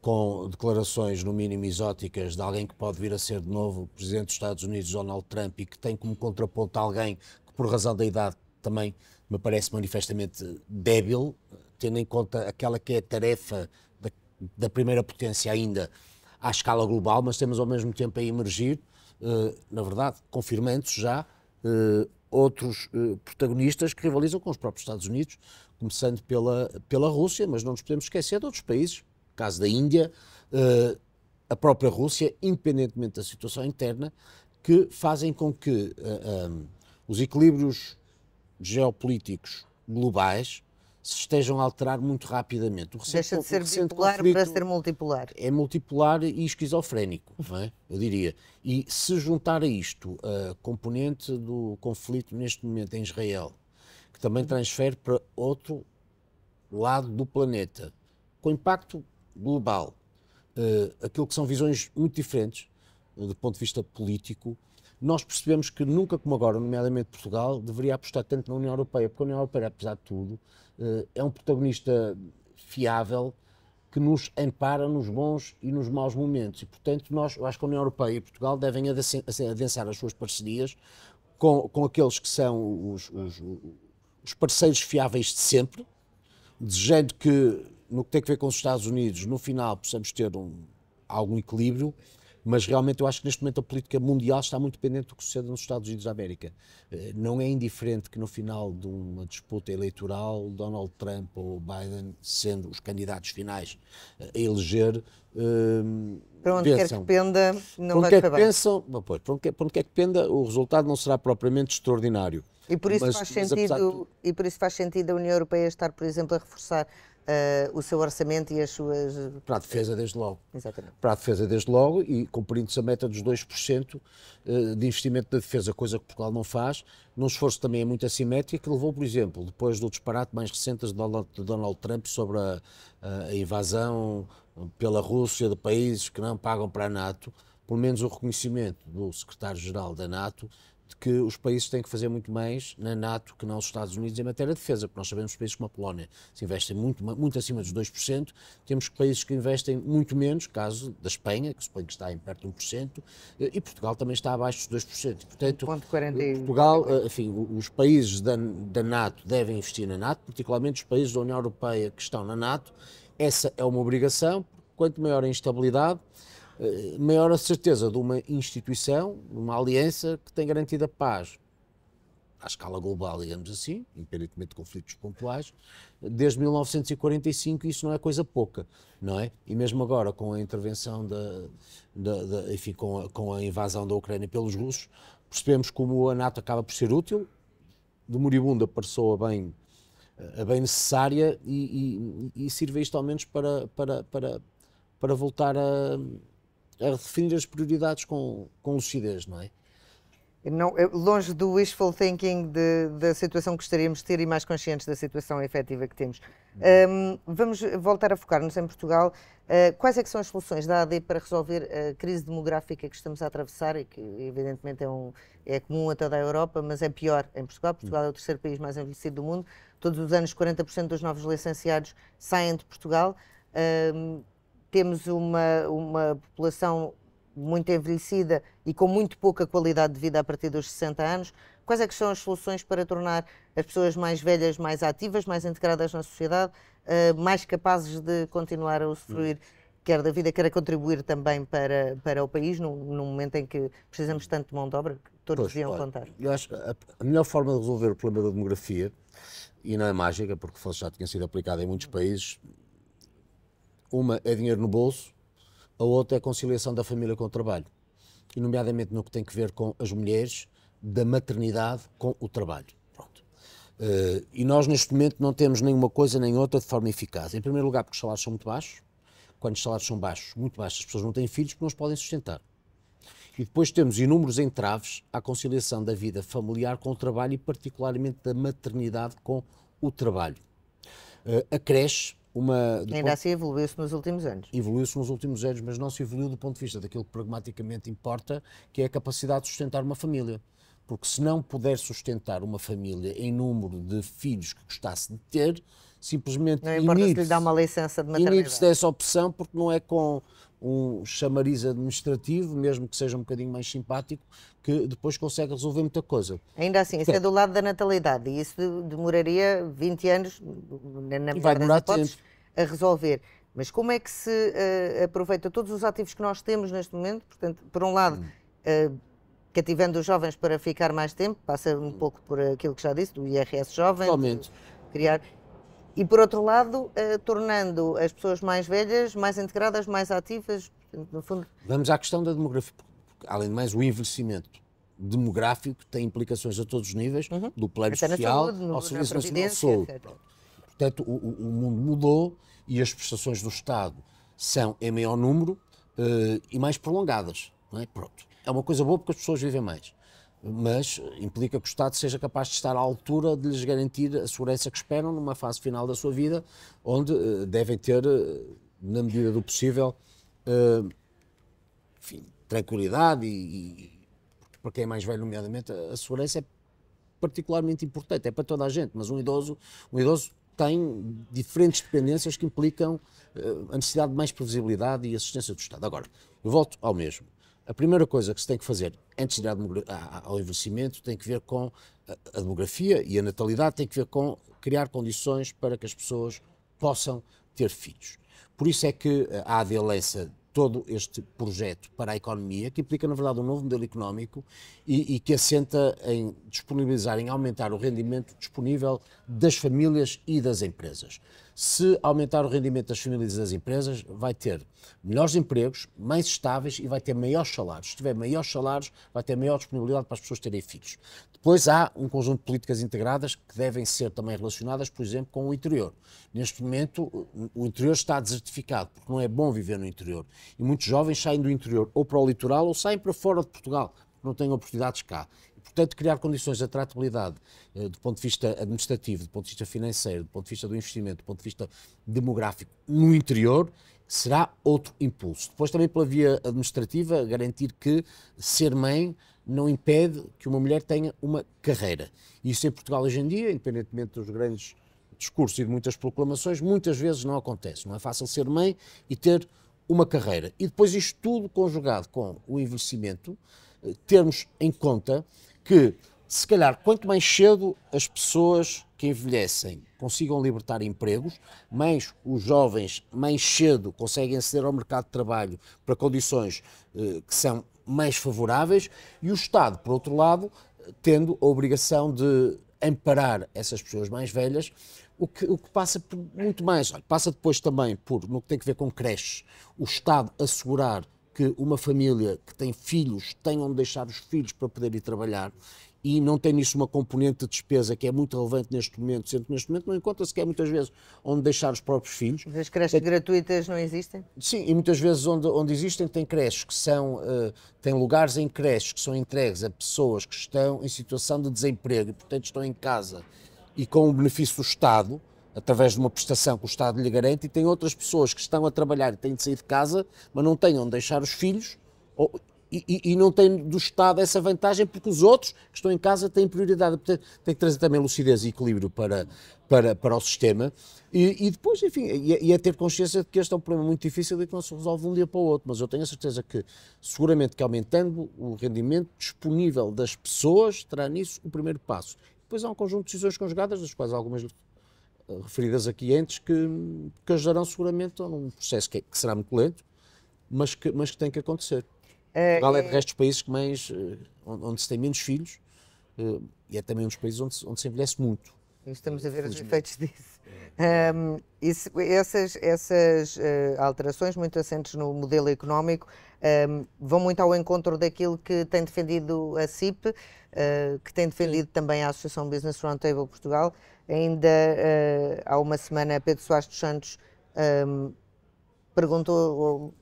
S2: com declarações no mínimo exóticas de alguém que pode vir a ser de novo presidente dos Estados Unidos, Donald Trump, e que tem como contraponto alguém que, por razão da idade, também me parece manifestamente débil, tendo em conta aquela que é a tarefa da primeira potência ainda à escala global, mas temos ao mesmo tempo a emergir, na verdade, confirmando-se já, outros protagonistas que rivalizam com os próprios Estados Unidos, começando pela Rússia, mas não nos podemos esquecer de outros países, no caso da Índia, a própria Rússia, independentemente da situação interna, que fazem com que os equilíbrios geopolíticos globais se estejam a alterar muito rapidamente.
S1: Deixa de ser bipolar para ser multipolar.
S2: É multipolar e esquizofrénico, não é? Eu diria. E se juntar a isto a componente do conflito neste momento em Israel, que também transfere para outro lado do planeta, com impacto global, aquilo que são visões muito diferentes do ponto de vista político, nós percebemos que nunca como agora, nomeadamente Portugal, deveria apostar tanto na União Europeia, porque a União Europeia, apesar de tudo, é um protagonista fiável que nos ampara nos bons e nos maus momentos. E, portanto, eu acho que a União Europeia e Portugal devem adensar as suas parcerias com aqueles que são os parceiros fiáveis de sempre, desejando que, no que tem a ver com os Estados Unidos, no final possamos ter algum equilíbrio, Mas realmente eu acho que neste momento a política mundial está muito dependente do que sucede nos Estados Unidos da América. Não é indiferente que no final de uma disputa eleitoral Donald Trump ou Biden, sendo os candidatos finais a eleger,
S1: Para onde quer que penda, não vai
S2: correr
S1: bem.
S2: Pensam, pois, para onde quer que penda, o resultado não será propriamente extraordinário.
S1: E por isso faz sentido a União Europeia estar, por exemplo, a reforçar o seu orçamento e as suas...
S2: Para a defesa, desde logo.
S1: Exatamente.
S2: Para a defesa, desde logo, e cumprindo-se a meta dos 2% de investimento na defesa, coisa que Portugal não faz, num esforço também é muito assimétrico, que levou, por exemplo, depois do disparate mais recente de Donald Trump sobre a invasão pela Rússia de países que não pagam para a NATO, pelo menos o reconhecimento do secretário-geral da NATO de que os países têm que fazer muito mais na NATO que não os Estados Unidos em matéria de defesa, porque nós sabemos que países como a Polónia se investem muito acima dos 2%, temos países que investem muito menos, caso da Espanha, que suponho que está em perto de 1%, e Portugal também está abaixo dos 2%. Portanto, Portugal, enfim, os países da NATO devem investir na NATO, particularmente os países da União Europeia que estão na NATO. Essa é uma obrigação, porque quanto maior a instabilidade, maior a certeza de uma instituição, uma aliança que tem garantida paz à escala global, digamos assim, independentemente de conflitos pontuais, desde 1945, isso não é coisa pouca, não é? E mesmo agora, com a intervenção, enfim, com a invasão da Ucrânia pelos russos, percebemos como a NATO acaba por ser útil, de moribunda passou a bem necessária e sirva isto ao menos para voltar a redefinir as prioridades com lucidez, não é?
S1: Não, longe do wishful thinking da situação que gostaríamos de ter e mais conscientes da situação efetiva que temos. Vamos voltar a focar-nos em Portugal. Quais é que são as soluções da AD para resolver a crise demográfica que estamos a atravessar e que evidentemente é comum a toda a Europa, mas é pior em Portugal. Portugal é o terceiro país mais envelhecido do mundo. Todos os anos 40% dos novos licenciados saem de Portugal. Temos uma população muito envelhecida e com muito pouca qualidade de vida a partir dos 60 anos. Quais é que são as soluções para tornar as pessoas mais velhas mais ativas, mais integradas na sociedade, mais capazes de continuar a usufruir quer da vida, quer a contribuir também para o país, num momento em que precisamos tanto de mão de obra que todos deviam contar?
S2: Eu acho que a melhor forma de resolver o problema da demografia, e não é mágica, porque já tinha sido aplicada em muitos países, uma é dinheiro no bolso, a outra é a conciliação da família com o trabalho, e nomeadamente no que tem que ver com as mulheres, da maternidade com o trabalho. Pronto. E nós neste momento não temos nenhuma coisa nem outra de forma eficaz. Em primeiro lugar porque os salários são muito baixos, quando os salários são baixos, muito baixos, as pessoas não têm filhos porque não os podem sustentar. E depois temos inúmeros entraves à conciliação da vida familiar com o trabalho e particularmente da maternidade com o trabalho. A creche,
S1: ainda assim evoluiu-se nos últimos anos.
S2: Evoluiu-se nos últimos anos, mas não se evoluiu do ponto de vista daquilo que pragmaticamente importa, que é a capacidade de sustentar uma família. Porque se não puder sustentar uma família em número de filhos que gostasse de ter, simplesmente
S1: não importa se lhe dá uma licença de maternidade.
S2: Inibe-se dessa opção, porque não é com um chamariz administrativo, mesmo que seja um bocadinho mais simpático, que depois consegue resolver muita coisa.
S1: Ainda assim, isso é do lado da natalidade e isso demoraria 20 anos, na melhor das hipóteses, a resolver. Mas como é que se aproveita todos os ativos que nós temos neste momento? Portanto, por um lado, cativando os jovens para ficar mais tempo, passa um pouco por aquilo que já disse, do IRS jovem, criar... E, por outro lado, tornando as pessoas mais velhas, mais integradas, mais ativas, no fundo...
S2: Vamos à questão da demografia. Porque, além de mais, o envelhecimento demográfico tem implicações a todos os níveis, do plano social ao Serviço Nacional de Saúde. Portanto, o mundo mudou e as prestações do Estado são em maior número e mais prolongadas. Não é? Pronto. É uma coisa boa porque as pessoas vivem mais. Mas implica que o Estado seja capaz de estar à altura de lhes garantir a segurança que esperam numa fase final da sua vida, onde devem ter, na medida do possível, enfim, tranquilidade e para quem é mais velho, nomeadamente, a segurança é particularmente importante, é para toda a gente, mas um idoso tem diferentes dependências que implicam a necessidade de mais previsibilidade e assistência do Estado. Agora, eu volto ao mesmo. A primeira coisa que se tem que fazer antes de ir ao envelhecimento tem que ver com a demografia e a natalidade, tem que ver com criar condições para que as pessoas possam ter filhos. Por isso é que a AD lança todo este projeto para a economia, que implica, na verdade, um novo modelo económico e que assenta em disponibilizar, em aumentar o rendimento disponível das famílias e das empresas. Se aumentar o rendimento das famílias e das empresas, vai ter melhores empregos, mais estáveis e vai ter maiores salários. Se tiver maiores salários, vai ter maior disponibilidade para as pessoas terem filhos. Depois há um conjunto de políticas integradas que devem ser também relacionadas, por exemplo, com o interior. Neste momento, o interior está desertificado, porque não é bom viver no interior. E muitos jovens saem do interior ou para o litoral ou saem para fora de Portugal, porque não têm oportunidades cá. Portanto, criar condições de atratividade do ponto de vista administrativo, do ponto de vista financeiro, do ponto de vista do investimento, do ponto de vista demográfico no interior, será outro impulso. Depois também pela via administrativa, garantir que ser mãe não impede que uma mulher tenha uma carreira. E isso em Portugal hoje em dia, independentemente dos grandes discursos e de muitas proclamações, muitas vezes não acontece. Não é fácil ser mãe e ter uma carreira. E depois isto tudo conjugado com o envelhecimento, termos em conta que, se calhar, quanto mais cedo as pessoas que envelhecem consigam libertar empregos, mais os jovens mais cedo conseguem aceder ao mercado de trabalho para condições que são mais favoráveis e o Estado, por outro lado, tendo a obrigação de amparar essas pessoas mais velhas, o que passa por muito mais. Passa depois também por, no que tem a ver com creches, o Estado assegurar que uma família que tem filhos tenha onde deixar os filhos para poder ir trabalhar e não tem nisso uma componente de despesa que é muito relevante neste momento, sendo que neste momento não encontra sequer muitas vezes onde deixar os próprios filhos.
S1: As creches gratuitas não existem?
S2: Sim, e muitas vezes onde existem tem creches que são, tem lugares em creches que são entregues a pessoas que estão em situação de desemprego e portanto estão em casa e com o benefício do Estado, através de uma prestação que o Estado lhe garante, e tem outras pessoas que estão a trabalhar e têm de sair de casa, mas não têm onde deixar os filhos, e não têm do Estado essa vantagem, porque os outros que estão em casa têm prioridade. Portanto, tem que trazer também lucidez e equilíbrio para o sistema, e depois, enfim, é ter consciência de que este é um problema muito difícil e que não se resolve de um dia para o outro, mas eu tenho a certeza que, seguramente que aumentando o rendimento disponível das pessoas, terá nisso o primeiro passo. Depois há um conjunto de decisões conjugadas, das quais algumas referidas aqui antes, que ajudarão seguramente a um processo que será muito lento, mas que tem que acontecer. Portugal é de resto dos países que mais, onde se tem menos filhos, e é também um dos países onde se envelhece muito.
S1: Estamos a ver os efeitos disso. Essas alterações, muito assentes no modelo económico, vão muito ao encontro daquilo que tem defendido a CIP, que tem defendido também a Associação Business Roundtable Portugal. Ainda há uma semana, Pedro Soares dos Santos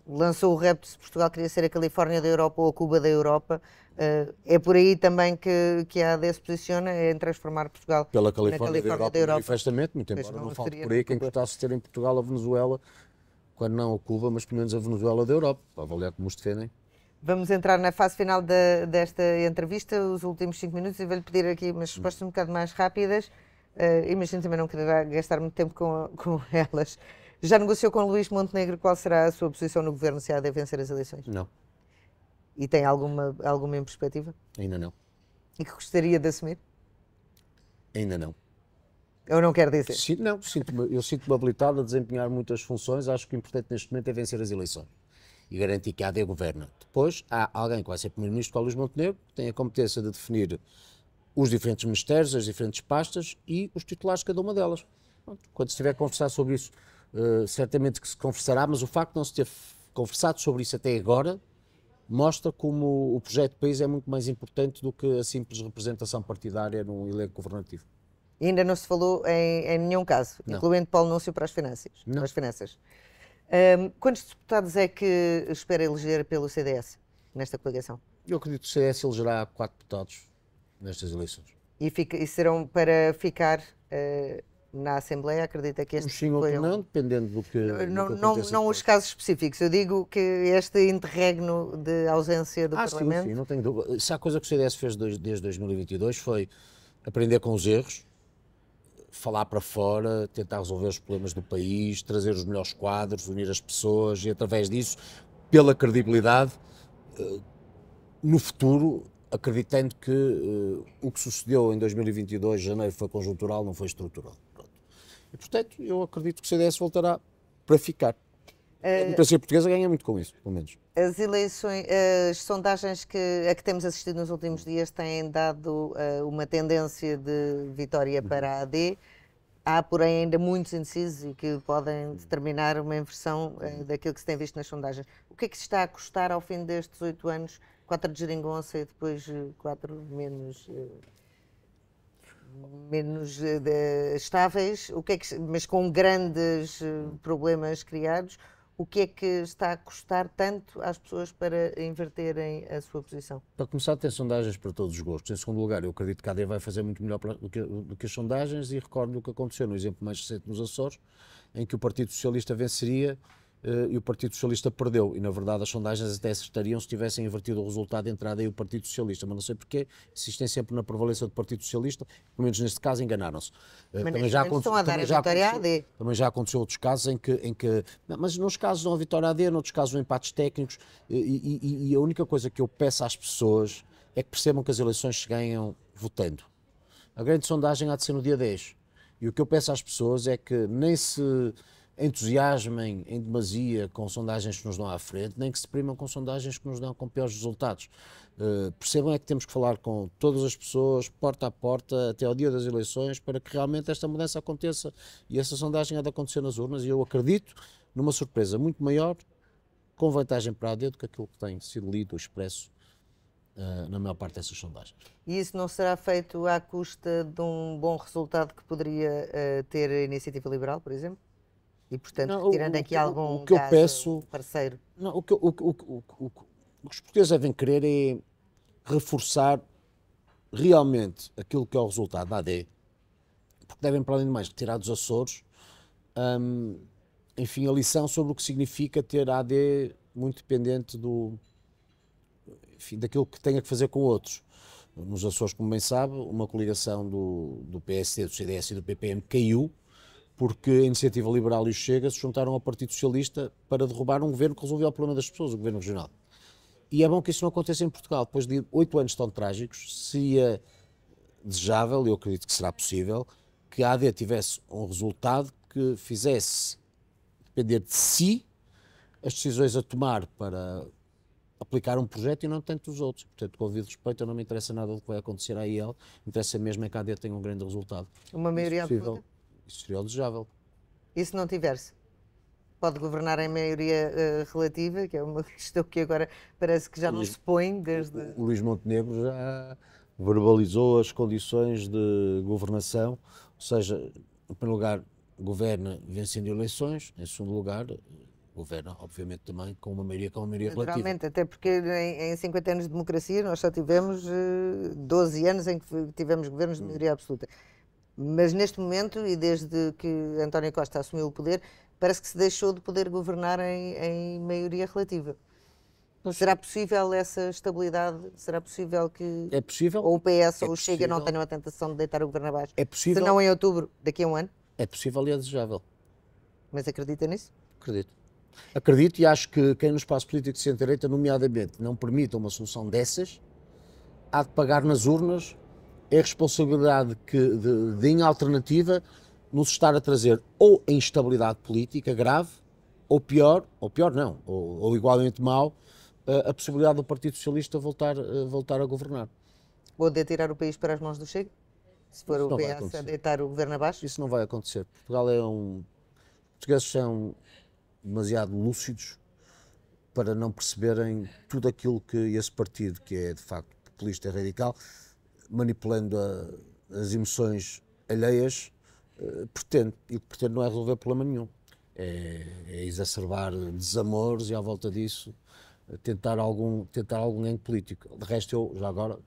S1: lançou o repto se Portugal queria ser a Califórnia da Europa ou a Cuba da Europa. É por aí também que a AD se posiciona, em transformar Portugal
S2: pela Califórnia
S1: da
S2: Europa. Manifestamente, muito embora não falte por aí quem gostasse de ter em Portugal a Venezuela, quando não a Cuba, mas pelo menos a Venezuela da Europa, para avaliar como os defendem.
S1: Vamos entrar na fase final desta entrevista, os últimos 5 minutos, e vou-lhe pedir aqui umas respostas um bocado mais rápidas. Imagino também não querer gastar muito tempo com elas. Já negociou com Luís Montenegro qual será a sua posição no governo se há de vencer as eleições?
S2: Não.
S1: E tem alguma em perspectiva?
S2: Ainda não.
S1: E que gostaria de assumir?
S2: Ainda não.
S1: Ou não quer dizer?
S2: Eu sinto-me habilitado a desempenhar muitas funções. Acho que o importante neste momento é vencer as eleições e garantir que a AD governa. Depois há alguém que vai ser primeiro-ministro, que é o Luís Montenegro, que tem a competência de definir os diferentes ministérios, as diferentes pastas e os titulares de cada uma delas. Quando se estiver a conversar sobre isso, certamente que se conversará, mas o facto de não se ter conversado sobre isso até agora mostra como o projeto de país é muito mais importante do que a simples representação partidária num elenco governativo.
S1: E ainda não se falou em nenhum caso,
S2: Não.
S1: incluindo Paulo Núncio para as finanças.
S2: Não.
S1: Para as finanças. Quantos deputados é que espera eleger pelo CDS nesta coligação?
S2: Eu acredito que o CDS elegerá 4 deputados nestas eleições.
S1: E serão para ficar na Assembleia? Acredita que este
S2: Sim ou não, dependendo do que
S1: não os casos específicos. Eu digo que este interregno de ausência do Parlamento...
S2: Sim, não tenho dúvida. Se há coisa que o CDS fez desde 2022 foi aprender com os erros, falar para fora, tentar resolver os problemas do país, trazer os melhores quadros, unir as pessoas e, através disso, pela credibilidade, no futuro, acreditando que o que sucedeu em 2022, janeiro, foi conjuntural, não foi estrutural. Pronto. E, portanto, eu acredito que o CDS voltará para ficar. A democracia portuguesa ganha muito com isso, pelo menos.
S1: As eleições, as sondagens a que temos assistido nos últimos dias têm dado uma tendência de vitória para a AD. Há, porém, ainda muitos indecisos e que podem determinar uma inversão daquilo que se tem visto nas sondagens. O que é que se está a custar ao fim destes 8 anos, 4 de geringonça e depois 4 menos estáveis, mas com grandes problemas criados? O que é que está a custar tanto às pessoas para inverterem a sua posição?
S2: Para começar, tem sondagens para todos os gostos. Em segundo lugar, eu acredito que a AD vai fazer muito melhor do que as sondagens, e recordo o que aconteceu no exemplo mais recente nos Açores, em que o Partido Socialista venceria e o Partido Socialista perdeu. E, na verdade, as sondagens até acertariam se tivessem invertido o resultado entre a AD e o Partido Socialista. Mas não sei porquê, insistem sempre na prevalência do Partido Socialista, pelo menos neste caso enganaram-se.
S1: Também já
S2: aconteceu outros casos em que não, mas nos casos não há vitória AD, noutros casos não empates técnicos, e a única coisa que eu peço às pessoas é que percebam que as eleições se ganham votando. A grande sondagem há de ser no dia 10. E o que eu peço às pessoas é que nem se entusiasmem em demasia com sondagens que nos dão à frente, nem que se primam com sondagens que nos dão com piores resultados. Percebam é que temos que falar com todas as pessoas, porta a porta, até ao dia das eleições, para que realmente esta mudança aconteça. E essa sondagem há de acontecer nas urnas, e eu acredito numa surpresa muito maior, com vantagem para a AD, do que aquilo que tem sido lido ou expresso na maior parte dessas sondagens.
S1: E isso não será feito à custa de um bom resultado que poderia ter a Iniciativa Liberal, por exemplo? E, portanto, tirando aqui algum
S2: que eu peço,
S1: parceiro.
S2: Não, o que os portugueses devem querer é reforçar realmente aquilo que é o resultado da AD, porque devem, para além de mais, retirar dos Açores, enfim, a lição sobre o que significa ter a AD muito dependente daquilo que tenha que fazer com outros. Nos Açores, como bem sabe, uma coligação do PSD, do CDS e do PPM caiu, porque a Iniciativa Liberal e o Chega se juntaram ao Partido Socialista para derrubar um governo que resolveu o problema das pessoas, o governo regional. E é bom que isso não aconteça em Portugal. Depois de 8 anos tão trágicos, seria desejável, e eu acredito que será possível, que a AD tivesse um resultado que fizesse depender de si as decisões a tomar para aplicar um projeto e não tanto dos outros. Portanto, com o devido respeito, não me interessa nada do que vai acontecer à IEL, interessa mesmo é que a AD tenha um grande resultado.
S1: Uma maioria absoluta?
S2: Isso seria o desejável.
S1: E se não tiver-se? Pode governar em maioria relativa, que é uma questão que agora parece que já não se põe desde...
S2: O Luís Montenegro já verbalizou as condições de governação, ou seja, em primeiro lugar, governa vencendo eleições, em segundo lugar, governa, obviamente, também com uma maioria relativa.
S1: Naturalmente, até porque em 50 anos de democracia nós só tivemos 12 anos em que tivemos governos de maioria absoluta. Mas neste momento, e desde que António Costa assumiu o poder, parece que se deixou de poder governar em maioria relativa. Será possível essa estabilidade? Será possível que
S2: é possível,
S1: ou o PS ou o Chega não tenham a tentação de deitar o governo abaixo?
S2: É possível.
S1: Se não em outubro, daqui a um ano?
S2: É possível e é desejável.
S1: Mas acredita nisso?
S2: Acredito. Acredito, e acho que quem no espaço político de centro-direita, nomeadamente, não permita uma solução dessas, há de pagar nas urnas a responsabilidade de em alternativa, nos estar a trazer ou a instabilidade política grave, ou pior não, ou igualmente mau, a possibilidade do Partido Socialista voltar a governar.
S1: Ou de tirar o país para as mãos do Chega? Se for o PS a deitar o governo abaixo?
S2: Isso não vai acontecer. Portugal Os portugueses são demasiado lúcidos para não perceberem tudo aquilo que esse partido, que é de facto populista e radical, manipulando as emoções alheias, pretende. E o que pretende não é resolver problema nenhum. É exacerbar desamores e, à volta disso, tentar algum ganho político. De resto, eu, já agora,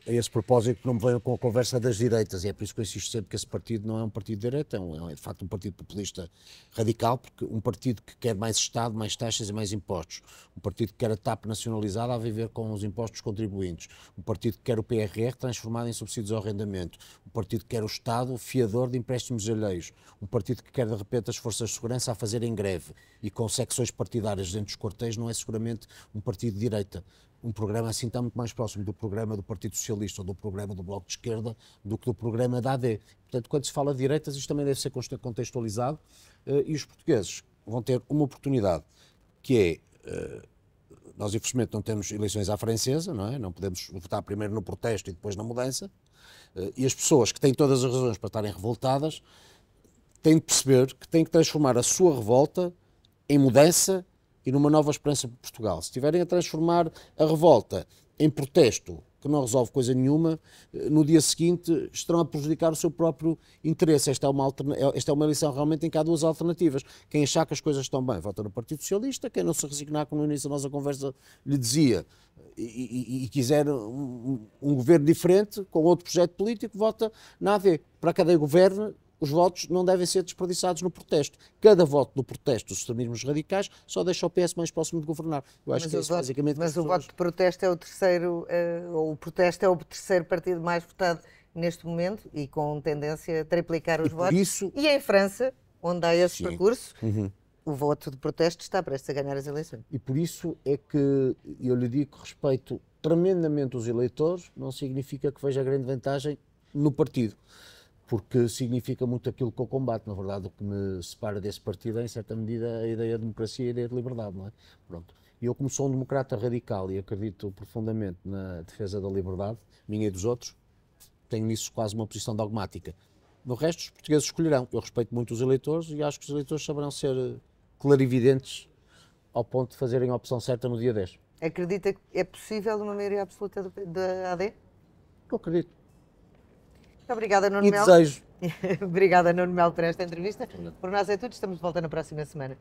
S2: a esse propósito, não me venham com a conversa das direitas, e é por isso que eu insisto sempre que esse partido não é um partido de direita, é de facto um partido populista radical, porque um partido que quer mais Estado, mais taxas e mais impostos, um partido que quer a TAP nacionalizada a viver com os impostos dos contribuintes, um partido que quer o PRR transformado em subsídios ao arrendamento, um partido que quer o Estado fiador de empréstimos alheios, um partido que quer de repente as forças de segurança a fazerem greve e com secções partidárias dentro dos quartéis, não é seguramente um partido de direita. um programa assim está muito mais próximo do programa do Partido Socialista ou do programa do Bloco de Esquerda do que do programa da AD. Portanto, quando se fala de direitas, isto também deve ser contextualizado e os portugueses vão ter uma oportunidade, que é, nós infelizmente não temos eleições à francesa, não é? Não podemos votar primeiro no protesto e depois na mudança, e as pessoas que têm todas as razões para estarem revoltadas têm de perceber que têm que transformar a sua revolta em mudança e numa nova esperança para Portugal. Se estiverem a transformar a revolta em protesto, que não resolve coisa nenhuma, no dia seguinte estarão a prejudicar o seu próprio interesse. Esta é uma eleição realmente em que há duas alternativas. Quem achar que as coisas estão bem, vota no Partido Socialista. Quem não se resignar, como no início da nossa conversa lhe dizia, e quiser um governo diferente, com outro projeto político, vota na AD. Para cada governo, os votos não devem ser desperdiçados no protesto. Cada voto no protesto dos extremismos radicais só deixa o PS mais próximo de governar. Eu acho que é isso basicamente.
S1: Mas o voto de protesto é o terceiro, ou o protesto é o terceiro partido mais votado neste momento e com tendência a triplicar os votos.
S2: Isso...
S1: E em França, onde há esse percurso, o voto de protesto está prestes a ganhar as eleições.
S2: E por isso é que eu lhe digo que respeito tremendamente os eleitores, não significa que veja grande vantagem no partido. Porque significa muito aquilo que eu combato. Na verdade, o que me separa desse partido é, em certa medida, a ideia de democracia e a ideia de liberdade, não é? Pronto. E eu, como sou um democrata radical e acredito profundamente na defesa da liberdade, minha e dos outros, tenho nisso quase uma posição dogmática. No resto, os portugueses escolherão. Eu respeito muito os eleitores e acho que os eleitores saberão ser clarividentes ao ponto de fazerem a opção certa no dia 10.
S1: Acredita que é possível uma maioria absoluta da AD?
S2: Eu acredito.
S1: Muito obrigada, Nuno Melo.
S2: E desejo.
S1: Obrigada, Nuno Melo, por esta entrevista. Por nós é tudo. Estamos de volta na próxima semana.